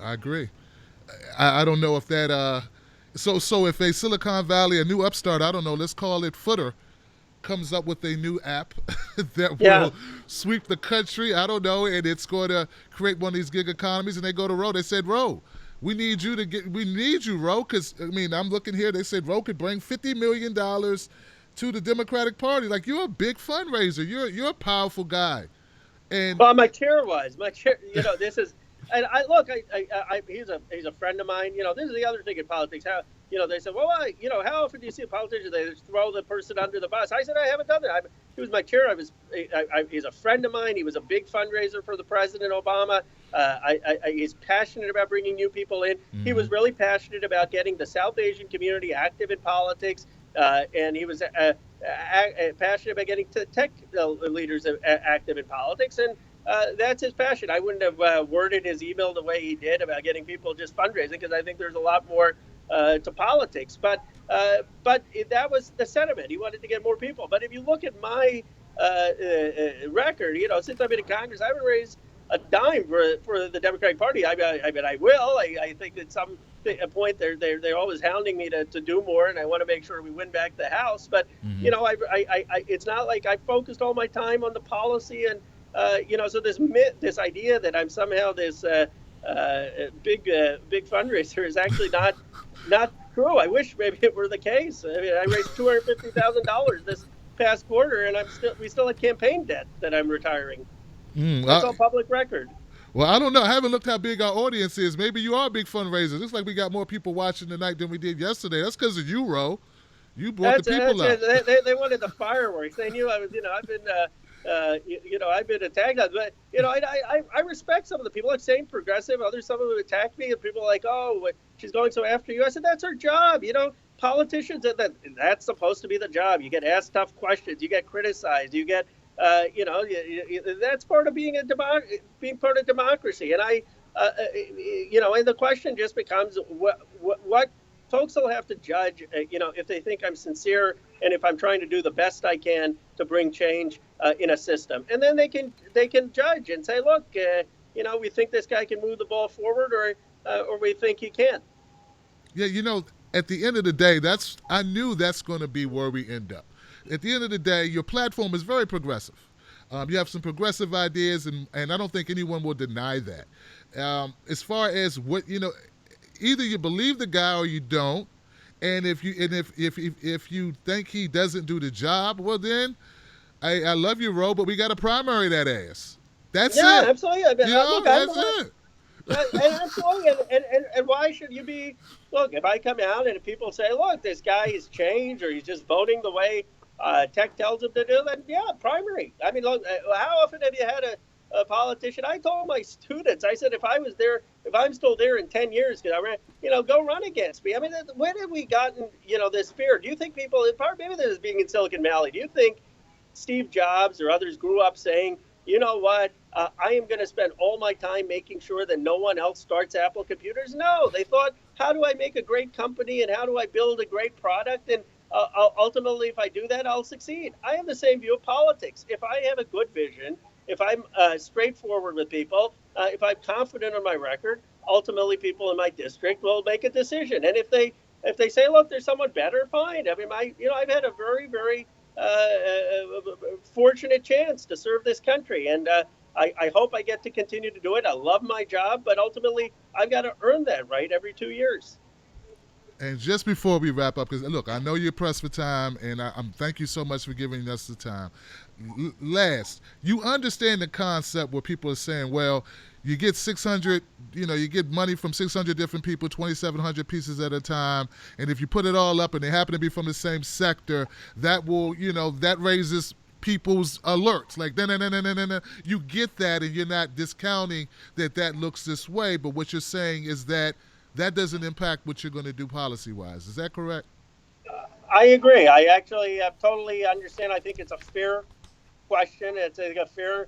I agree. I don't know if that. So if a Silicon Valley, a new upstart, I don't know, let's call it Footer, comes up with a new app that will sweep the country, I don't know, and it's going to create one of these gig economies, and they go to Roe. They said, Roe, we need you, Roe, because, I mean, I'm looking here, they said Roe could bring $50 million to the Democratic Party. Like, you're a big fundraiser. You're a powerful guy. And well, my chair, this is, and he's a friend of mine. You know, this is the other thing in politics. How, they said, well, how often do you see a politician, they just throw the person under the bus? I said, I haven't done that. He was my chair. He's a friend of mine. He was a big fundraiser for the President Obama. He's passionate about bringing new people in. Mm-hmm. He was really passionate about getting the South Asian community active in politics. And he was passionate about getting tech leaders active in politics. And that's his passion. I wouldn't have worded his email the way he did about getting people just fundraising, because I think there's a lot more to politics. But that was the sentiment. He wanted to get more people. But if you look at my record, since I've been in Congress, I haven't raised a dime for the Democratic Party. I mean, I will. I think at some point they're always hounding me to do more, and I want to make sure we win back the House. But it's not like I focused all my time on the policy, and so this idea that I'm somehow this big fundraiser is actually not true. I wish maybe it were the case. I mean, I raised $250,000 this past quarter, and we still have campaign debt that I'm retiring. That's all public record. Well, I don't know. I haven't looked how big our audience is. Maybe you are a big fundraiser. Looks like we got more people watching tonight than we did yesterday. That's because of you, Ro. You brought the people out. They wanted the fireworks. They knew I was. I've been attacked. But I respect some of the people. Like saying progressive. Others, some of them attacked me, and people are like, oh, she's going so after you. I said that's her job. Politicians. That's supposed to be the job. You get asked tough questions. You get criticized. You get. That's part of being part of democracy. And and the question just becomes what folks will have to judge, if they think I'm sincere and if I'm trying to do the best I can to bring change in a system. And then they can judge and say, look, we think this guy can move the ball forward, or we think he can't. Yeah, at the end of the day, I knew that's going to be where we end up. At the end of the day, your platform is very progressive. You have some progressive ideas, and I don't think anyone will deny that. As far as what either you believe the guy or you don't, and if you think he doesn't do the job, well then, I love you, Ro, but we got to primary that ass. That's it. Yeah, absolutely. That's it. And absolutely, and why should you be? Look, if I come out and if people say, "Look, this guy has changed," or he's just voting the way tech tells him to do, then yeah, primary. I mean, look, how often have you had a politician? I told my students, I said, if I was there, if I'm still there in 10 years, because I ran, go run against me. I mean, when have we gotten, this fear? Do you think people, maybe this is being in Silicon Valley? Do you think Steve Jobs or others grew up saying, you know what, I am going to spend all my time making sure that no one else starts Apple computers? No, they thought, how do I make a great company and how do I build a great product? And ultimately, if I do that, I'll succeed. I have the same view of politics. If I have a good vision, if I'm straightforward with people, if I'm confident in my record, ultimately people in my district will make a decision. And if they say, look, there's someone better, fine. I mean, I've had a very, very fortunate chance to serve this country, and I hope I get to continue to do it. I love my job, but ultimately, I've got to earn that right every 2 years. And just before we wrap up, because look, I know you're pressed for time, and I'm thank you so much for giving us the time. Last, you understand the concept where people are saying, well, you get 600, you get money from 600 different people, 2,700 pieces at a time, and if you put it all up and they happen to be from the same sector, that will, that raises people's alerts like no, you get that, and you're not discounting that looks this way, but what you're saying is that doesn't impact what you're going to do policy wise. Is that correct? I agree. I actually totally understand. I think it's a fair question. It's a fair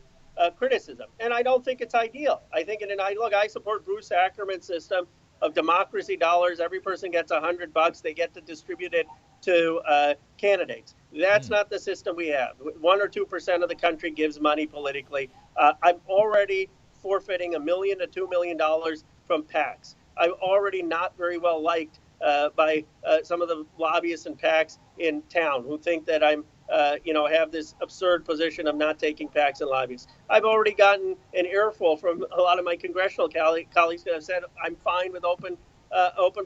criticism, and I don't think it's ideal. I think, and I support Bruce Ackerman's system of democracy dollars. Every person gets $100. They get to distribute it to candidates. That's not the system we have. 1 or 2% of the country gives money politically. I'm already forfeiting $1 million to $2 million from PACs. I'm already not very well liked by some of the lobbyists and PACs in town who think that I'm have this absurd position of not taking PACs and lobbyists. I've already gotten an earful from a lot of my congressional colleagues that have said I'm fine with open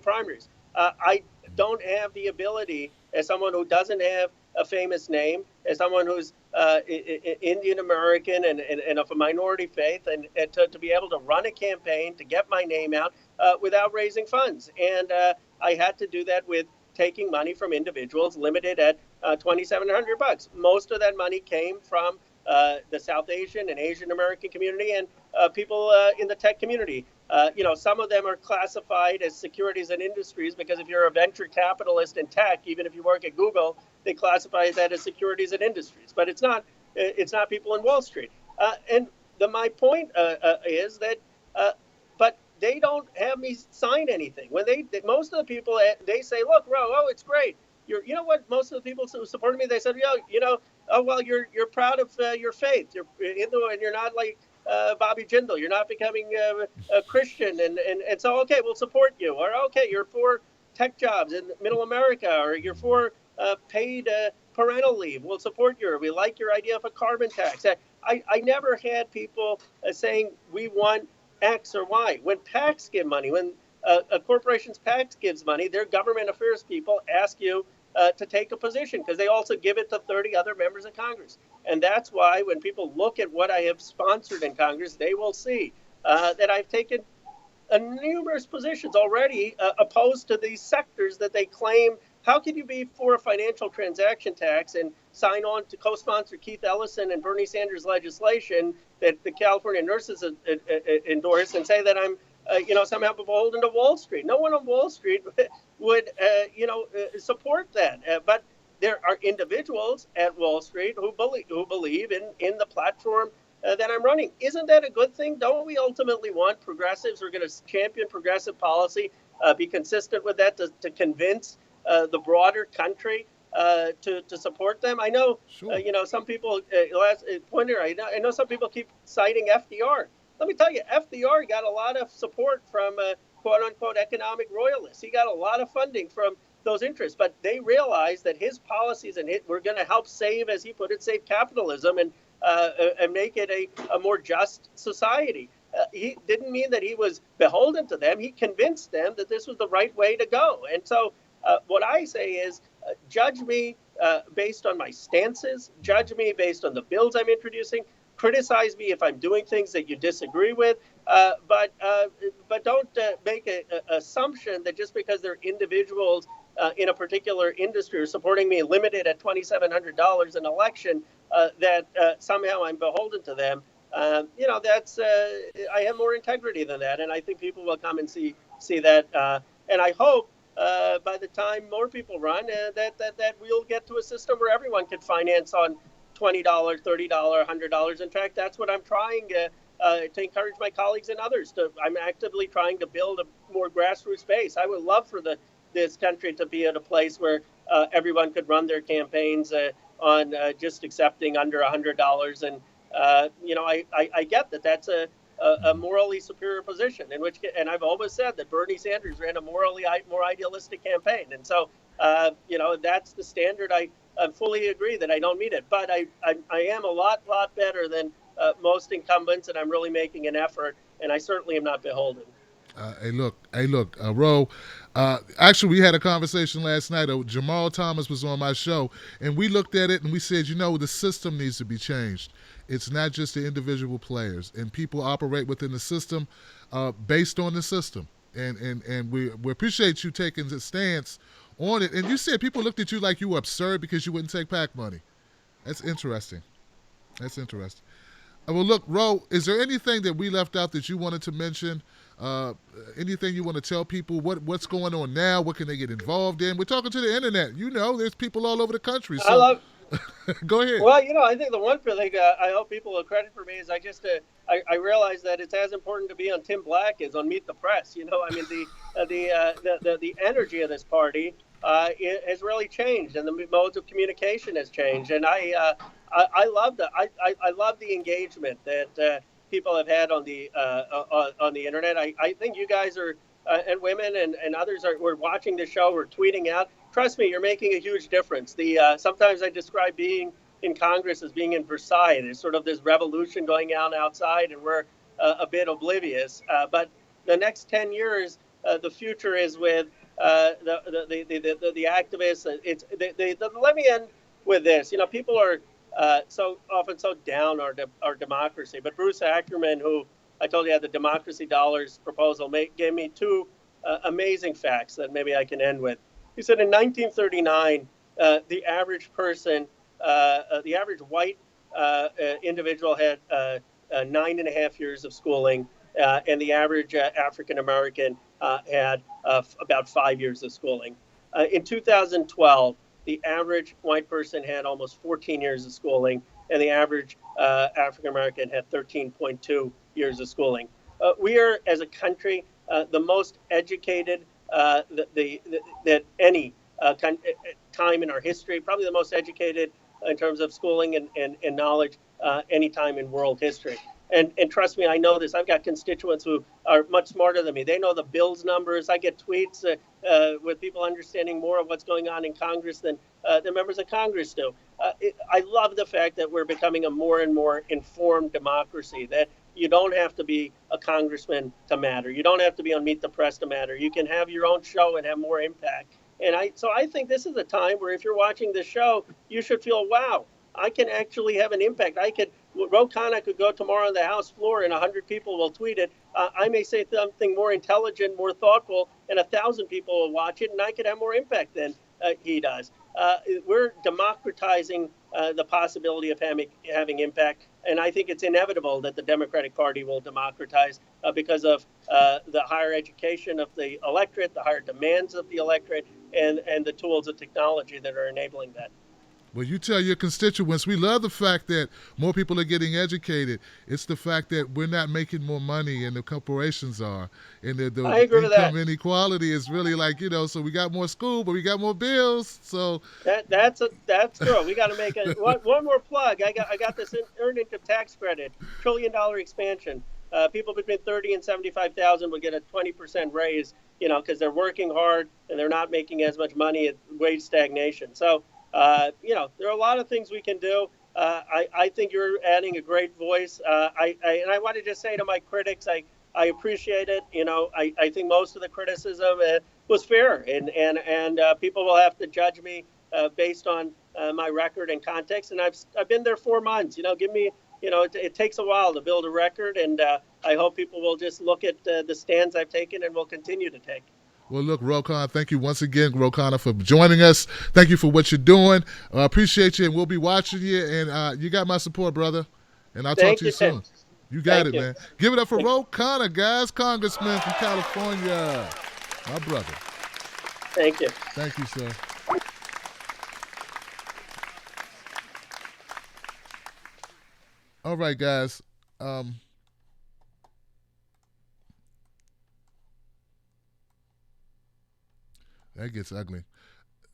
primaries. I don't have the ability, as someone who doesn't have a famous name, as someone who's Indian American and of a minority faith, and to be able to run a campaign to get my name out without raising funds. And I had to do that with taking money from individuals limited at $2,700. Most of that money came from the South Asian and Asian American community and people in the tech community. Some of them are classified as securities and industries because if you're a venture capitalist in tech, even if you work at Google, they classify that as securities and industries. But it's not. It's not people in Wall Street. My point is that, but they don't have me sign anything. When most of the people they say, look, Ro, oh, it's great. You know what? Most of the people who supported me, they said, oh well, you're proud of your faith. You're Hindu, and you're not like Bobby Jindal. You're not becoming a Christian, and so okay, we'll support you. Or okay, you're for tech jobs in Middle America, or you're for paid parental leave. We'll support you. Or we like your idea of a carbon tax. I never had people saying we want X or Y. When PACs give money, when a corporation's PACs gives money, their government affairs people ask you to take a position because they also give it to 30 other members of Congress. And that's why when people look at what I have sponsored in Congress, they will see that I've taken numerous positions already opposed to these sectors that they claim. How could you be for a financial transaction tax and sign on to co-sponsor Keith Ellison and Bernie Sanders legislation that the California nurses endorse and say that I'm somehow beholden to Wall Street? No one on Wall Street would, support that. But there are individuals at Wall Street who believe in the platform that I'm running. Isn't that a good thing? Don't we ultimately want progressives who are going to champion progressive policy, be consistent with that to convince the broader country to support them? I know, Sure. some people, last pointer, I know some people keep citing FDR. Let me tell you, FDR got a lot of support from quote unquote economic royalists. He got a lot of funding from those interests, but they realized that his policies were going to help save, as he put it, save capitalism and make it a more just society. He didn't mean that he was beholden to them. He convinced them that this was the right way to go. And so what I say is judge me based on my stances, judge me based on the bills I'm introducing. criticize me if I'm doing things that you disagree with, but don't make an assumption that just because they're individuals in a particular industry or supporting me limited at $2,700 an election, that somehow I'm beholden to them. That's I have more integrity than that, and I think people will come and see that. And I hope by the time more people run, that we'll get to a system where everyone can finance on $20, $30, $100. In fact, that's what I'm trying to encourage my colleagues and others to. I'm actively trying to build a more grassroots base. I would love for this country to be at a place where everyone could run their campaigns on just accepting under $100. And I get that that's a morally superior position and I've always said that Bernie Sanders ran a morally more idealistic campaign. And so, that's the standard. I fully agree that I don't meet it, but I am a lot better than most incumbents, and I'm really making an effort, and I certainly am not beholden. Hey, look, Ro. Actually, we had a conversation last night. Jamal Thomas was on my show, and we looked at it and we said, the system needs to be changed. It's not just the individual players, and people operate within the system based on the system. And we appreciate you taking the stance on it. And you said people looked at you like you were absurd because you wouldn't take PAC money. That's interesting. Well, look, Ro, is there anything that we left out that you wanted to mention? Anything you want to tell people? What's going on now? What can they get involved in? We're talking to the internet. There's people all over the country. So I love. Go ahead. Well, I think the one thing I hope people will credit for me is I realize that it's as important to be on Tim Black as on Meet the Press. I mean the energy of this party has really changed, and the modes of communication has changed, and I love I love the engagement that people have had on the internet. I think you guys are and women and others we're watching the show. We're tweeting out. Trust me, you're making a huge difference. Sometimes I describe being in Congress as being in Versailles. There's sort of this revolution going on outside, and we're a bit oblivious. But the next 10 years, the future is with the activists. Let me end with this. People are so often so down our democracy. But Bruce Ackerman, who I told you had the Democracy Dollars proposal, gave me two amazing facts that maybe I can end with. He said in 1939, the average person, the average white individual had 9.5 years of schooling, and the average African American had about 5 years of schooling. In 2012, the average white person had almost 14 years of schooling, and the average African American had 13.2 years of schooling. We are, as a country, the most educated that any time in our history, probably the most educated in terms of schooling and knowledge any time in world history. And trust me, I know this. I've got constituents who are much smarter than me. They know the bills numbers. I get tweets with people understanding more of what's going on in Congress than the members of Congress do. I love the fact that we're becoming a more and more informed democracy, that you don't have to be a congressman to matter. You don't have to be on Meet the Press to matter. You can have your own show and have more impact. And I think this is a time where if you're watching the show, you should feel, wow, I can actually have an impact. Khanna could go tomorrow on the House floor and 100 people will tweet it. I may say something more intelligent, more thoughtful, and 1,000 people will watch it, and I could have more impact than he does. We're democratizing the possibility of having impact, and I think it's inevitable that the Democratic Party will democratize because of the higher education of the electorate, the higher demands of the electorate, and the tools of technology that are enabling that. Well, you tell your constituents, we love the fact that more people are getting educated. It's the fact that we're not making more money and the corporations are. And the I agree with income that. inequality is really like, so we got more school, but we got more bills. So that's true. We got to make one more plug. I got this earned income tax credit, $1 trillion expansion. People between 30 and 75,000 will get a 20% raise, because they're working hard and they're not making as much money at wage stagnation. So, there are a lot of things we can do. I think you're adding a great voice. And I want to just say to my critics, I appreciate it. I think most of the criticism was fair, and people will have to judge me based on my record and context. And I've been there 4 months. Give me it takes a while to build a record, and I hope people will just look at the stands I've taken and will continue to take. Well, look, Rokan, thank you once again, Rokana, for joining us. Thank you for what you're doing. I appreciate you, and we'll be watching you. And you got my support, brother. And I'll talk to you soon. You got it, man. Give it up for Rokana, guys, Congressman from California. My brother. Thank you. Thank you, sir. All right, guys. That gets ugly.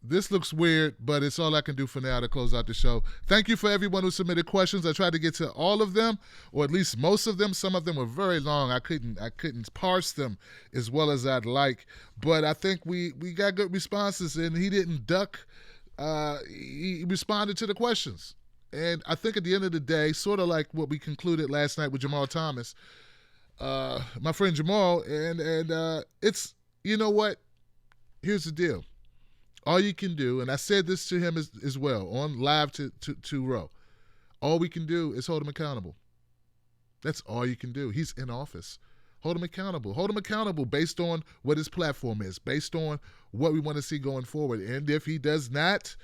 This looks weird, but it's all I can do for now to close out the show. Thank you for everyone who submitted questions. I tried to get to all of them, or at least most of them. Some of them were very long. I couldn't parse them as well as I'd like. But I think we got good responses, and he didn't duck. He responded to the questions. And I think at the end of the day, sort of like what we concluded last night with Jamal Thomas, my friend Jamal, and it's, you know what? Here's the deal. All you can do, and I said this to him as well on live to Roe, all we can do is hold him accountable. That's all you can do. He's in office. Hold him accountable. Hold him accountable based on what his platform is, based on what we want to see going forward. And if he does not,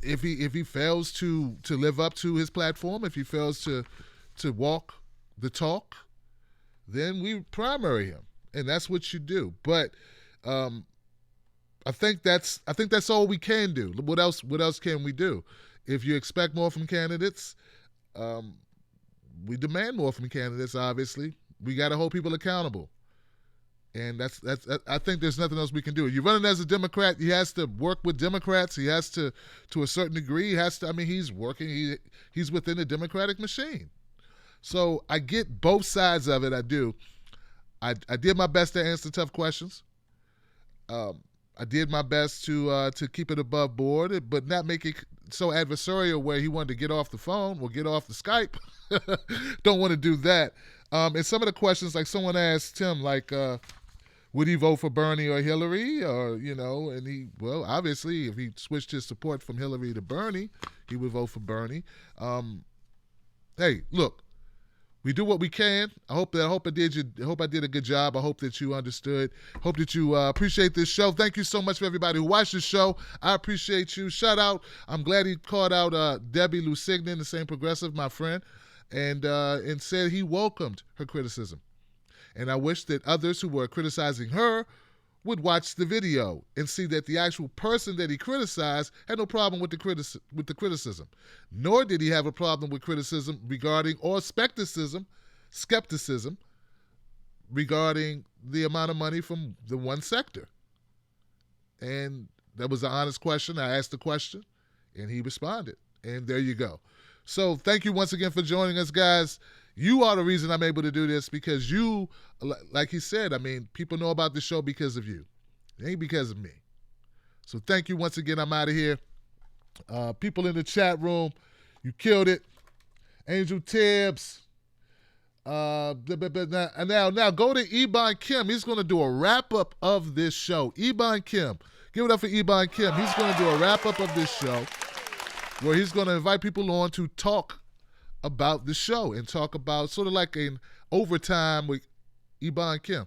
if he fails to live up to his platform, if he fails to walk the talk, then we primary him, and that's what you do. But I think that's all we can do. What else can we do? If you expect more from candidates, we demand more from candidates. Obviously, we got to hold people accountable, and that's. I think there's nothing else we can do. You're running as a Democrat. He has to work with Democrats. He has to a certain degree. He has to. I mean, he's working. He's within the Democratic machine. So I get both sides of it. I do. I did my best to answer tough questions. I did my best to keep it above board, but not make it so adversarial where he wanted to get off the phone or get off the Skype. Don't want to do that. And some of the questions, like someone asked Tim, like, would he vote for Bernie or Hillary? Or, and obviously, if he switched his support from Hillary to Bernie, he would vote for Bernie. Hey, look. We do what we can. I hope I did a good job. I hope that you understood. Hope that you appreciate this show. Thank you so much for everybody who watched the show. I appreciate you. Shout out. I'm glad he called out Debbie Lusignan, the same progressive, my friend, and said he welcomed her criticism. And I wish that others who were criticizing her would watch the video and see that the actual person that he criticized had no problem with the criticism. Nor did he have a problem with criticism regarding, or skepticism regarding the amount of money from the one sector. And that was an honest question. I asked the question, and he responded. And there you go. So thank you once again for joining us, guys. You are the reason I'm able to do this, because you, like he said, I mean, people know about the show because of you. It ain't because of me. So thank you once again. I'm out of here. People in the chat room, you killed it. Angel Tibbs. Now go to Ebon Kim. He's going to do a wrap-up of this show. Ebon Kim. Give it up for Ebon Kim. He's going to do a wrap-up of this show where he's going to invite people on to talk about the show and talk about sort of like an overtime with Ebon Kim.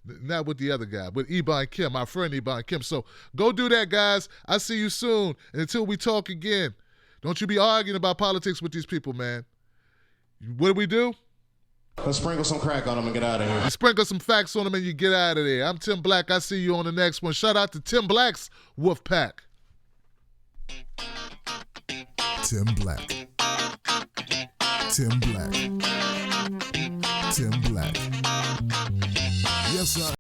Not with the other guy, but Ebon Kim, my friend Ebon Kim. So go do that, guys. I'll see you soon. And until we talk again, don't you be arguing about politics with these people, man. What do? Let's sprinkle some crack on them and get out of here. You sprinkle some facts on them and you get out of there. I'm Tim Black. I see you on the next one. Shout out to Tim Black's Wolf Pack. Tim Black. Tim Black. Tim Black. Yes, sir.